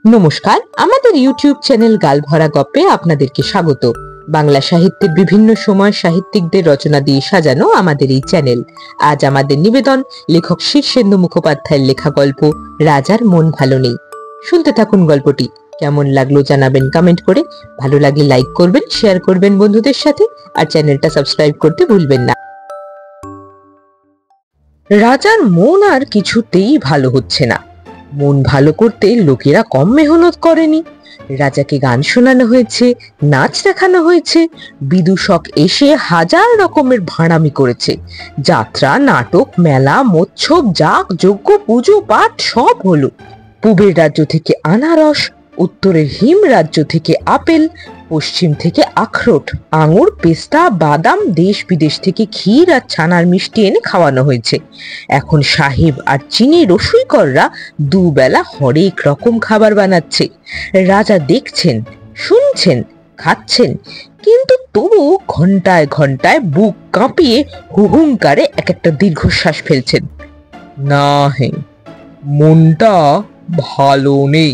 নমস্কার, আমাদের YouTube channel গালভরা গপ্পে আপনাদেরকে স্বাগত। বাংলা সাহিত্যের বিভিন্ন সময় সাহিত্যিকদের রচনা দিয়ে সাজানো আমাদের এই চ্যানেল। আজ আমাদের নিবেদন লেখক শীর্ষেন্দু মুখোপাধ্যায়ের লেখা গল্প রাজার মন ভালো নেই। শুনতে থাকুন গল্পটি। কেমন লাগলো জানাবেন কমেন্ট করে। ভালো লাগলে লাইক করবেন, শেয়ার করবেন বন্ধুদের সাথে, আর চ্যানেলটা সাবস্ক্রাইব করতে ভুলবেন না। রাজার মন আর কিছুতেই ভালো হচ্ছে না। মন ভালো করতে লোকেরা কম মেহনত করেনি। রাজাকে গান শোনানো হয়েছে, নাচ দেখানো হয়েছে, বিদূষক এসে হাজার রকমের ভাঁড়ামি করেছে। যাত্রা, নাটক, মেলা, মৎসব, যাগ যজ্ঞ, পুজো পাঠ সব হলো। পূবের রাজ্য থেকে আনারস, উত্তরের হিম রাজ্য থেকে আপেল, পশ্চিম থেকে আখরোট, আঙুর, পেস্তা, বাদাম, দেশ বিদেশ থেকে ক্ষীর আর ছানার মিষ্টি এনে খাওয়ানো হয়েছে। এখন সাহেব আর চিনি রসুইকররা দুবেলা হরেক রকম খাবার বানাচ্ছে। রাজা দেখছেন, শুনছেন, খাচ্ছেন, কিন্তু তবু ঘন্টায় ঘন্টায় বুক কাঁপিয়ে হুহুঙ্কারে এক একটা দীর্ঘশ্বাস ফেলছেন। না হে, মনটা ভালো নেই।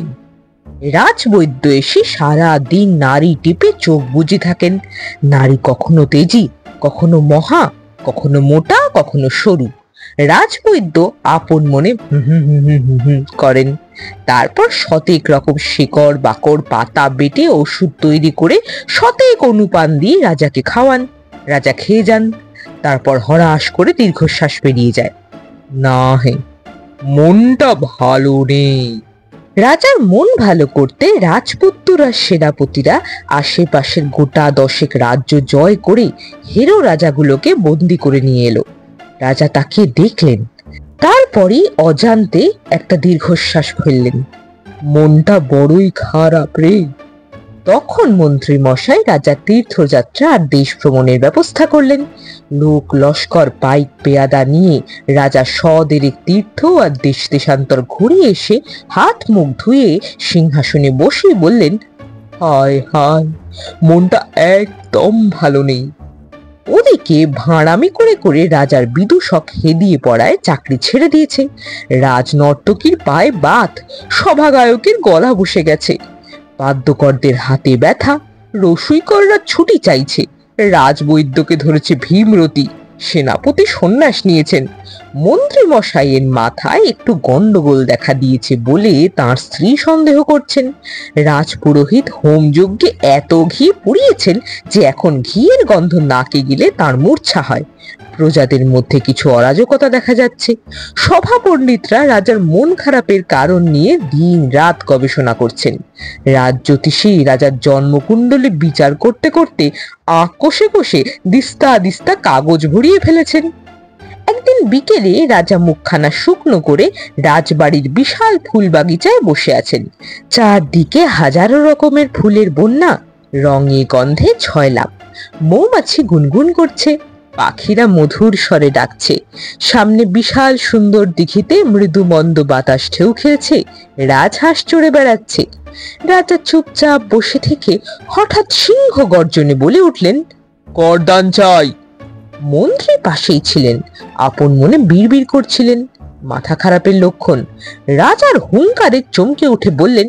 রাজবৈদ্য এসে সারা দিন নারী টিপে চোখ বুজে থাকেন। নারী কখনো তেজি, কখনো মহা, কখনো মোটা, কখনো সরু। রাজবৈদ্য আপন মনে করেন। তারপর শতেক রকম শিকড় বাকড় পাতা বেটে ওষুধ তৈরি করে শতেক অনুপান দিয়ে রাজাকে খাওয়ান। রাজা খেয়ে যান, তারপর হরাস করে দীর্ঘশ্বাস বেরিয়ে যায়। না হে, মনটা ভালো নেই। রাজার মন ভালো করতে রাজপুত্র আর সেনাপতিরা আশেপাশের গোটা 10 রাজ্য জয় করে হেরো রাজাগুলোকে বন্দি করে নিয়ে এলো। রাজা তাকে দেখলেন, তারপরই অজান্তে একটা দীর্ঘশ্বাস ফেললেন। মনটা বড়ই খারাপ রে। তখন মন্ত্রী মশাই রাজার তীর্থযাত্রা আর দেশ ভ্রমণের ব্যবস্থা করলেন। লোক লস্কর পাইক পেয়াদা নিয়ে রাজা সদেরে তীর্থ আর দেশ দেশান্তর ঘুরে এসে হাত মুখ ধুয়ে সিংহাসনে বসে বললেন, হায় হায়, মনটা একদম ভালো নেই। ওদিকে ভাঁড়ামি করে করে রাজার বিদূষক হেদিয়ে পড়ায় চাকরি ছেড়ে দিয়েছে। রাজনর্তকীর পায়ে বাত, সভাগায়কের গলা বসে গেছে, বাদ্যকরদের হাতে ব্যথা, রসুইকররা ছুটি চাইছে, রাজবৈদ্যকে ধরেছে ভীমরতি, সেনাপতি সন্ন্যাস নিয়েছেন। মন্ত্রী মশাইয়ের মাথায় একটু গন্ডগোল দেখা দিয়েছে বলে তার স্ত্রী সন্দেহ করছেন। রাজপুরোহিত হোমযজ্ঞে এত ঘি পুড়িয়েছেন যে এখন ঘিয়ের গন্ধ নাকে গেলে তার মূর্ছা হয়। প্রজাদের মধ্যে কিছু অরাজকতা দেখা যাচ্ছে। সভা পণ্ডিতরা রাজার মন খারাপের কারণ নিয়ে দিন রাত গবেষণা করছেন। রাজজ্যোতিষী রাজার জন্মকুণ্ডলী বিচার করতে করতে আঁক কষে কষে দিস্তা দিস্তা কাগজ ভরিয়ে ফেলেছেন। একদিন বিকেলে রাজা মুখখানা শুকনো করে রাজবাড়ির বিশাল ফুল বাগিচায় বসে আছেন। চারদিকে হাজারো রকমের ফুলের বন্যা, রঙে গন্ধে ছয়লাভ। মৌমাছি গুনগুন করছে, পাখিরা মধুর স্বরে ডাকছে। সামনে বিশাল সুন্দর দিঘিতে মৃদু মন্দ বাতাস ঢেউ খেলছে, রাজহাঁস চড়ে বেড়াচ্ছে। রাজা চুপচাপ বসে থেকে হঠাৎ সিংহ গর্জনে বলে উঠলেন, করদান চাই। মন্ত্রী পাশেই ছিলেন, আপন মনে বিড়বিড় করছিলেন, মাথা খারাপের লক্ষণ। রাজার হুঙ্কারে চমকে উঠে বললেন,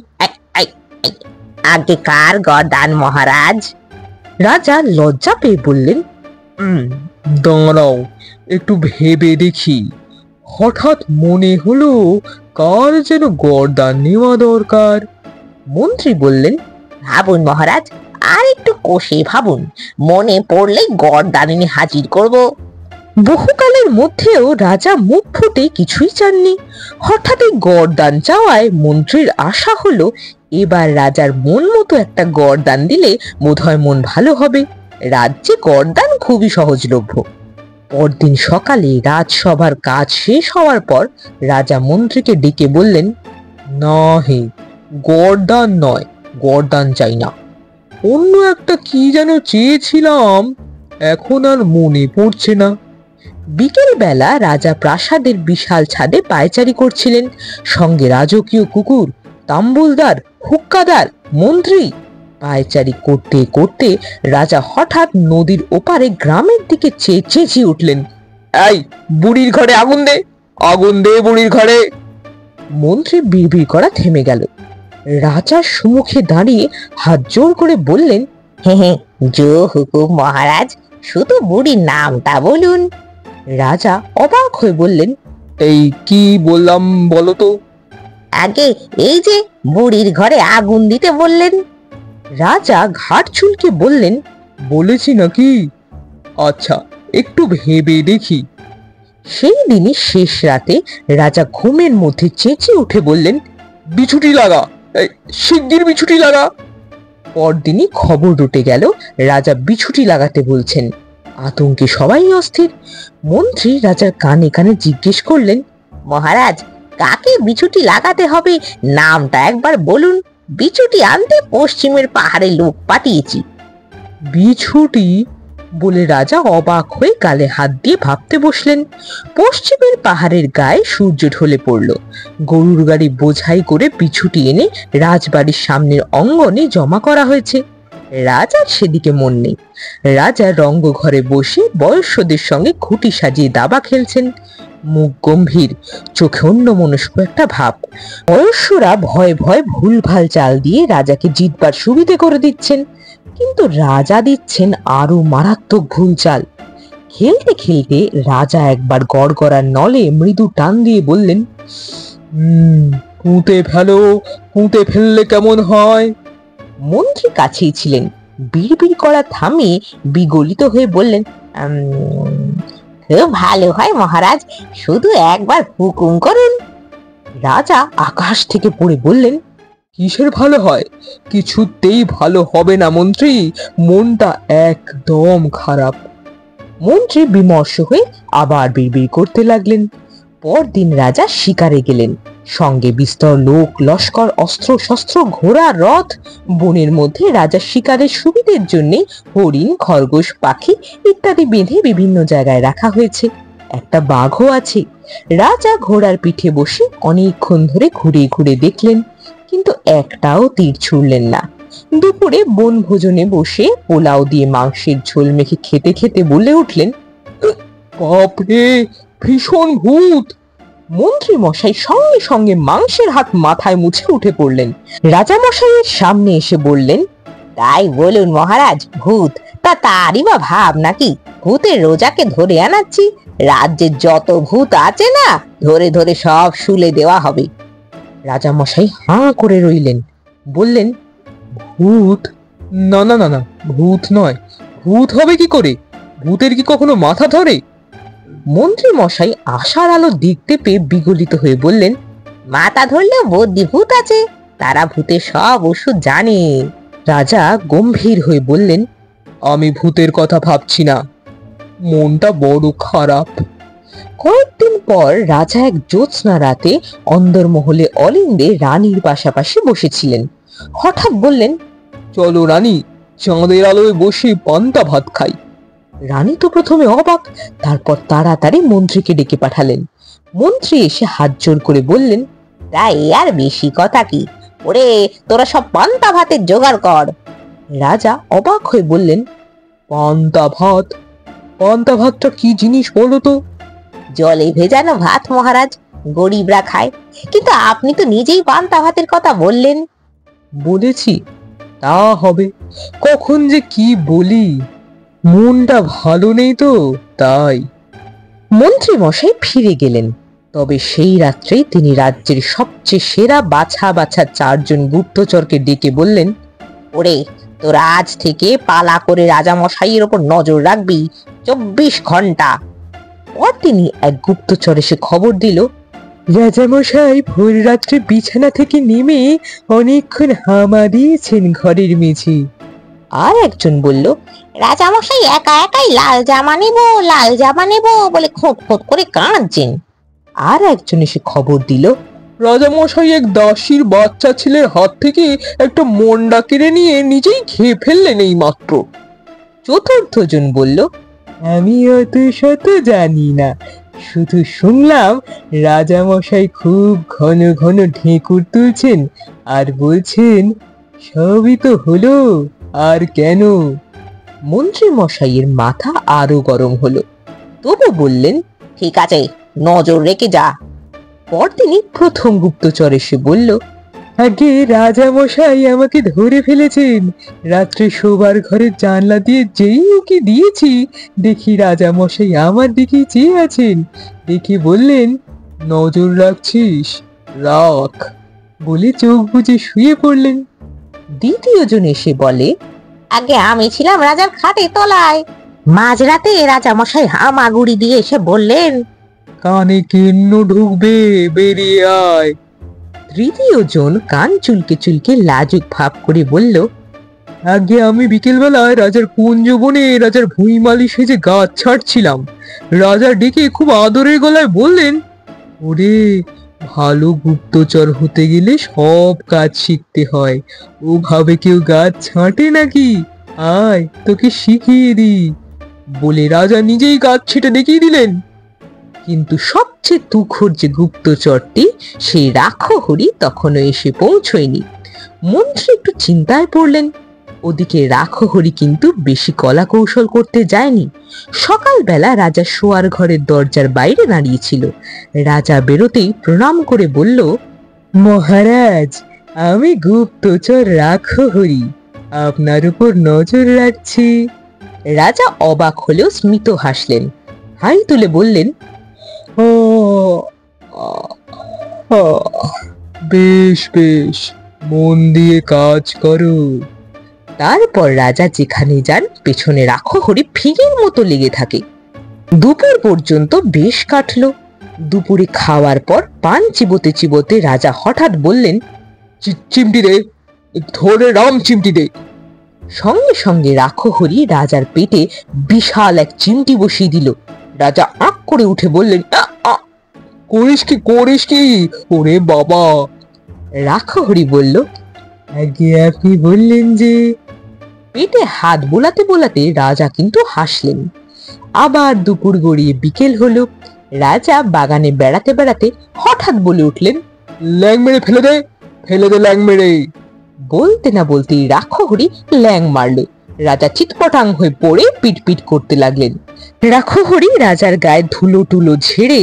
আগে কার গরদান মহারাজ? রাজা লজ্জা পেয়ে বললেন, দাঁড়াও, একটু ভেবে দেখি। হঠাৎ মনে হলো কার যেন গরদান নেওয়া দরকার। মন্ত্রী বললেন, ভাবুন মহারাজ, আর একটু কষে ভাবুন, মনে পড়লেই গরদান হাজির করব। বহুকালের মধ্যেও রাজা মুখ ফুটে কিছুই চাননি। হঠাৎ গরদান চাওয়ায় মন্ত্রীর আশা হলো এবার রাজার মন মতো একটা গরদান দিলে বোধহয় মন ভালো হবে। রাজ্যে গরদান খুবই সহজলভ্য। পরদিন সকালে রাজসভার কাজ শেষ হওয়ার পর রাজা মন্ত্রীকে ডেকে বললেন, না হে, গরদান নয়, গরদান চাই না। অন্য একটা কি যেন চেয়েছিলাম, এখন আর মনে পড়ছে না। বিকেল বেলা রাজা প্রাসাদের বিশাল ছাদে পায়চারি করছিলেন। সঙ্গে রাজকীয় কুকুর, তাম্বুলদার, হুক্কাদার, মন্ত্রী। পায়চারি করতে করতে রাজা হঠাৎ নদীর ওপারে গ্রামের দিকে চেঁচিয়ে উঠলেন, এই বুড়ির ঘরে আগুন দে, আগুন দে বুড়ির ঘরে। মন্ত্রী বিড়বিড় করা থেমে গেল। রাজার সম্মুখে দাঁড়িয়ে হাত জোর করে বললেন, হ্যাঁ, জো হুকুম মহারাজ, শুধু বুড়ির নামটা বলুন। রাজা অবাক হয়ে বললেন, এই কি বললাম বলো তো? আগে এই যে বুড়ির ঘরে আগুন দিতে বললেন। রাজা ঘাট চুলকে বললেন, বলেছি নাকি? আচ্ছা, একটু ভেবে দেখি। সেই দিনই শেষ রাতে রাজা ঘুমের মধ্যে চেঁচিয়ে উঠে বললেন, বিছুটি লাগা, এই শিগগির বিছুটি লাগা। পরদিনই খবর রটে গেল রাজা বিছুটি লাগাতে বলছেন। আতঙ্কে সবাই অস্থির। মন্ত্রী রাজার কানে কানে জিজ্ঞেস করলেন, মহারাজ, কাকে বিছুটি লাগাতে হবে নামটা একবার বলুন। বিছুটি আনতে পশ্চিমের পাহাড়ে লোক পাঠিয়েছি। বিছুটি বলে রাজা অবাক হয়ে গালে হাত দিয়ে ভাবতে বসলেন। পশ্চিমের পাহাড়ের গায়ে সূর্য ঢলে পড়ল। গরুর গাড়ি বোঝাই করে বিছুটি এনে রাজবাড়ির সামনের অঙ্গনে জমা করা হয়েছে। রাজার সেদিকে মন নেই। রাজা রঙ্গঘরে বসে বয়স্কদের সঙ্গে খুঁটি সাজিয়ে দাবা খেলছেন। মুখ গম্ভীর, চোখে অন্যমনস্ক একটা ভাব। বয়স্করা ভয়ে ভয়ে ভুলভাল চাল দিয়ে রাজাকে জিতবার সুবিধে করে দিচ্ছেন, কিন্তু রাজা দিচ্ছেন আরো মারাত্মক ভুল চাল। খেলতে খেলতে রাজা একবার গড়গড়ার নলে মৃদু টান দিয়ে বললেন, পুঁতে ফেলো, পুঁতে ফেললে কেমন হয়? মন্ত্রী কাছেই ছিলেন। বিড়বিড় করা থামিয়ে বিগলিত হয়ে বললেন, খুব ভালো হয় মহারাজ, শুধু একবার হুকুম করুন। রাজা আকাশ থেকে পড়ে বললেন, কিসের ভালো হয়? কিছুতেই ভালো হবে না মন্ত্রী, মনটা একদম খারাপ। মন্ত্রী বিমর্ষ হয়ে আবার বিড়বিড় করতে লাগলেন। পরদিন রাজা শিকারে গেলেন। সঙ্গে বিস্তর লোক, লস্কর, অস্ত্র শস্ত্র, ঘোড়া, রথ। বনের মধ্যে রাজা শিকারের সুবিধের জন্য হরিণ, খরগোশ, পাখি ইত্যাদি বেঁধে বিভিন্ন জায়গায় রাখা হয়েছে। একটা বাঘও আছে। রাজা ঘোড়ার পিঠে বসে অনেকক্ষণ ধরে ঘুরে ঘুরে দেখলেন, কিন্তু একটাও তীর ছুড়লেন না। দুপুরে বনভোজনে বসে পোলাও দিয়ে মাংসের ঝোল মেখে খেতে খেতে বলে উঠলেন, বাপরে, ভীষণ ভূত! মন্ত্রী মশাই সঙ্গে সঙ্গে মাংসের হাত মাথায় মুছে উঠে পড়লেন। রাজা মশাইয়ের সামনে এসে বললেন, তাই বলুন মহারাজ, ভূত? তারই বা ভাব নাকি? ভূতের রোজাকে ধরে আনাচ্ছি। রাজ্যের যত ভূত আছে না, ধরে ধরে সব শুলে দেওয়া হবে। রাজা মশাই হাঁ করে রইলেন। বললেন, ভূত? না না না না, ভূত নয়। ভূত হবে কি করে? ভূতের কি কখনো মাথা ধরে? মন্ত্রী মশাই আশার আলো দেখতে পেয়ে বিগলিত হয়ে বললেন, মাথা ধরলেও বদ্যি ভূত আছে, তারা ভূতের সব ওষুধ জানে। রাজা গম্ভীর হয়ে বললেন, আমি ভূতের কথা ভাবছি না, মনটা বড় খারাপ। কয়েকদিন পর রাজা এক জ্যোৎস্না রাতে অন্দরমহলে অলিন্দে রানীর পাশাপাশি বসেছিলেন। হঠাৎ বললেন, চলো রানী, চাঁদের আলোয় বসে পান্তা ভাত খাই। রানী তো প্রথমে অবাক, তারপর তাড়াতাড়ি মন্ত্রীকে ডেকে পাঠালেন। মন্ত্রী এসে হাত জোর করে বললেন, তাই আর বেশি কথা কি? ওরে, তোরা সব পান্তা ভাতের জোগাড় কর। রাজা অবাক হয়ে বললেন, পান্তা ভাত? পান্তা ভাতটা কি জিনিস বলো তো? জলে ভেজানো ভাত মহারাজ, গরিবরা খায়। কিন্তু আপনি তো নিজেই পান্তা ভাতের কথা বললেন। বলেছি, তা হবে। কখন যে কি বলি, মনটা ভালো নেই তো তাই। মন্ত্রী মশাই ফিরে গেলেন। তবে সেই রাত্রেই তিনি রাজ্যের সবচেয়ে সেরা বাছা বাছা 4 জন গুপ্তচরকে ডেকে বললেন, ওরে, তোরা আজ থেকে পালা করে রাজা মশাইয়ের ওপর নজর রাখবি 24 ঘন্টা। পর তিনি এক গুপ্তচর এসে খবর দিল, রাজামশাই ভোর রাত্রে বিছানা থেকে নেমে অনেকক্ষণ হামা দিয়েছেন ঘরের মেঝে। আর একজন বলল, রাজা মশাই একা একাই লাল জামা নেব বলে খোঁত খোঁত করে কাঁদছেন। আর একজন এসে খবর দিল, রাজামশাই এক দাসীর বাচ্চা ছেলের হাত থেকে একটা মন্ডা কেড়ে নিয়ে নিজেই খেয়ে ফেললেন এই মাত্র। চতুর্থ জন বলল, আমি অত শত জানি না, শুধু শুনলাম রাজামশাই খুব ঘন ঘন ঢেকুর তুলছেন আর বলছেন, সবই তো হলো, আর কেন? মন্ত্রী মশাইয়ের মাথা আরো গরম হলো। তবু বললেন, ঠিক আছে, নজর রেখে যা। পরদিনই প্রথম গুপ্তচর এসে বলল, আগে রাজা মশাই আমাকে ধরে ফেলেছেন। রাত্রে শোবার ঘরের জানলা দিয়ে যেই উকি দিয়েছি, দেখি রাজা মশাই আমার দিকে চেয়ে আছেন। দেখে বললেন, নজর রাখছিস, রাখ, বলে চোখ বুজে শুয়ে পড়লেন। দ্বিতীয় জন এসে বলে, আগে আমি ছিলাম রাজার খাটে তলায়, মাঝরাতে রাজা মশাই হামাগুড়ি দিয়ে এসে বললেন, কানে কিন্ন ঢুকবে, বেরিয়ে আয়। তৃতীয় জন কান চুলকে চুলকে লাজুক ভাব করে বলল, আগে আমি বিকেলবেলায় রাজার কুঞ্জ বনে রাজার ভুঁইমালি সেজে গাছ ছাড়ছিলাম। রাজা ডেকে খুব আদরের গলায় বললেন, ওরে, ভালো গুপ্তচর হতে গেলে সব কাজ শিখতে হয়। ওভাবে কেউ গাছ ছাঁটে নাকি? আয়, তোকে শিখিয়ে দিই। বলে রাজা নিজেই গাছ ছেটে দেখিয়ে দিলেন। কিন্তু সবচেয়ে তুখোর যে গুপ্তচরটি, সেই রাক্ষহরি তখনও এসে পৌঁছয়নি। মন্ত্রী একটু চিন্তায় পড়লেন। ওদিকে রাক্ষহরি কিন্তু বেশি কলা কৌশল করতে যায়নি। সকালবেলা রাজা শোয়ার ঘরের দরজার বাইরে দাঁড়িয়েছিল। রাজা বেরোতেই প্রণাম করে বলল, মহারাজ, আমি গুপ্তচর রাক্ষহরি, আপনার উপর নজর রাখছি। রাজা অবাক হলেও স্মিত হাসলেন। হাই তুলে বললেন, ও, বেশ বেশ, মন দিয়ে কাজ করো। তারপর রাজা যেখানে যান, পেছনে রাক্ষহরি ফিরের মতো লেগে থাকে। দুপুর পর্যন্ত বেশ কাটলো। দুপুরে খাওয়ার পর পান চিবোতে চিবোতে রাজা হঠাৎ বললেন, চিমটি দে, ধরে রাম চিমটি দে। সঙ্গে সঙ্গে রাক্ষহরি রাজার পেটে বিশাল এক চিমটি বসিয়ে দিল। রাজা আঁক করে উঠে বললেন, করিস কি, করিস কি? ওরে বাবা! রাক্ষহরি বলল, আগে আপনি বললেন যে। পেটে হাত বোলাতে বোলাতে রাজা কিন্তু হাসলেন। আবার দুপুর গড়িয়ে বিকেল হলো। রাজা বাগানে বেড়াতে বেড়াতে হঠাৎ বলে উঠলেন, ল্যাং মেরে ফেলে দে, ফেলে দে ল্যাং মেরে। বলতে না বলতেই রাক্ষহরি ল্যাং মারল। রাজা চিৎপটাং হয়ে পড়ে পিটপিট করতে লাগলেন। রাক্ষহরি রাজার গায়ে ধুলো টুলো ঝেড়ে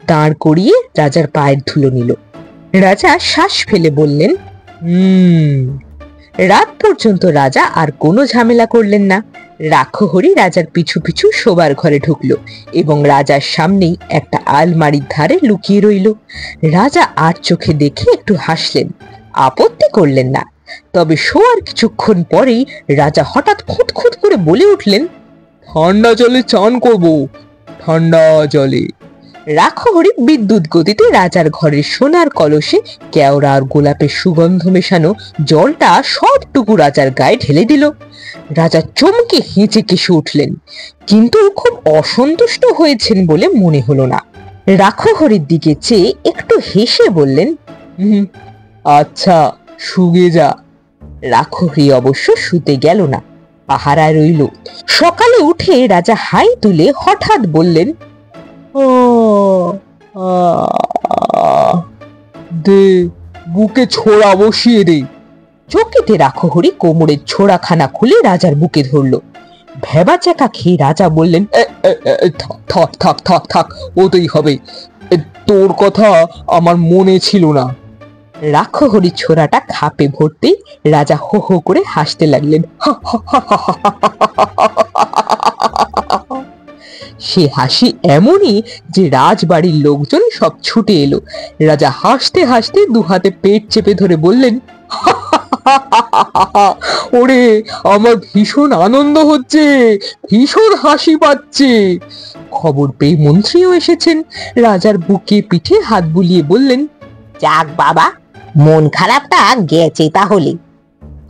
দাঁড় করিয়ে রাজার পায়ের ধুলো নিল। রাজা শ্বাস ফেলে বললেন, রাত পর্যন্ত রাজা আর কোনো ঝামেলা করলেন না। রাক্ষহরি রাজার পিছু পিছু শোবার ঘরে ঢুকলো এবং রাজার সামনেই একটা আলমারির ধারে লুকিয়ে রইল। রাজা আর চোখে দেখে একটু হাসলেন, আপত্তি করলেন না। তবে শোয়ার কিছুক্ষণ পরেই রাজা হঠাৎ খুঁতখুঁত করে বলে উঠলেন, ঠান্ডা জলে চান করব, ঠান্ডা জলে। রাক্ষহরি বিদ্যুৎ গতিতে রাজার ঘরের সোনার কলসে কেওড়া আর গোলাপের সুগন্ধ মেশানো জলটা সবটুকু রাজার গায়ে ঢেলে দিল। রাজা চমকে হেঁচে কেসে উঠলেন, কিন্তু খুব অসন্তুষ্ট হয়েছেন বলে মনে হলো না। রাক্ষহরির দিকে চেয়ে একটু হেসে বললেন, আচ্ছা, শুগে যা। রাক্ষহরি অবশ্য শুতে গেল না, পাহারায় রইল। সকালে উঠে রাজা হাই তুলে হঠাৎ বললেন, দে, বুকে ছোড়া বসিয়ে দে। চকিতে রাক্ষহরি কোমরের ছোড়াখানা খুলে রাজার বুকে ধরল। ভেবা চাকা খেয়ে রাজা বললেন, থাক থাক থাক থাক, ওতেই হবে। তোর কথা আমার মনে ছিল না। রাক্ষহরি ছোড়াটা খাপে ভরতেই রাজা হো হো করে হাসতে লাগলেন। সে হাসি এমনই যে রাজবাড়ির লোকজন সব ছুটে এলো। রাজা হাসতে হাসতে দুহাতে পেট চেপে ধরে বললেন, ওরে, আমার ভীষণ আনন্দ হচ্ছে, ভীষণ হাসি পাচ্ছে। খবর পেয়ে মন্ত্রীও এসেছেন। রাজার বুকে পিঠে হাত বুলিয়ে বললেন, যাক বাবা, মন খারাপটা গেছে তাহলে।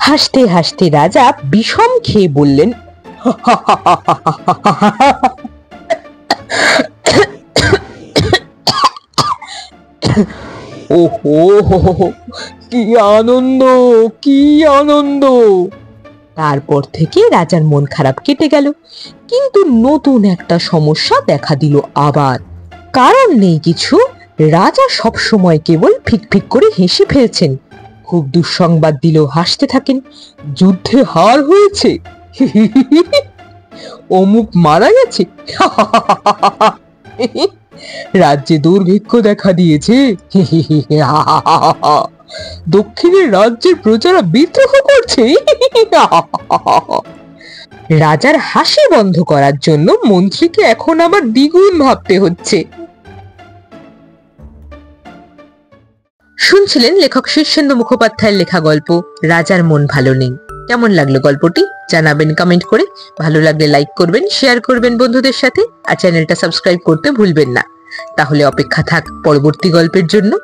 হাসতে হাসতে রাজা বিষম খেয়ে বললেন, ওহো, কি আনন্দ, কি আনন্দ। তারপর থেকে রাজার মন খারাপ কেটে গেল। কিন্তু নতুন একটা সমস্যা দেখা দিল আবার। কারণ নেই কিছু, রাজা সব সময় কেবল ফিকফিক করে হেসে ফেলছেন। খুব দুঃসংবাদ দিলেও হাসতে থাকেন। যুদ্ধে হার হয়েছে, অমুক মারা গেছে, রাজ্যে দুর্ভিক্ষ দেখা দিয়েছে, দক্ষিণের রাজ্যের প্রজারা বিদ্রোহ করছে। রাজার হাসি বন্ধ করার জন্য মন্ত্রীকে এখন আবার দ্বিগুণ ভাবতে হচ্ছে। শুনছিলেন লেখক শীর্ষেন্দু মুখোপাধ্যায়ের লেখা গল্প রাজার মন ভালো নেই। কেমন লাগলো গল্পটি জানাবেন কমেন্ট করে। ভালো লাগলে লাইক করবেন, শেয়ার করবেন বন্ধুদের সাথে, আর চ্যানেলটা সাবস্ক্রাইব করতে ভুলবেন না। তাহলে অপেক্ষা থাক পরবর্তী গল্পের জন্য।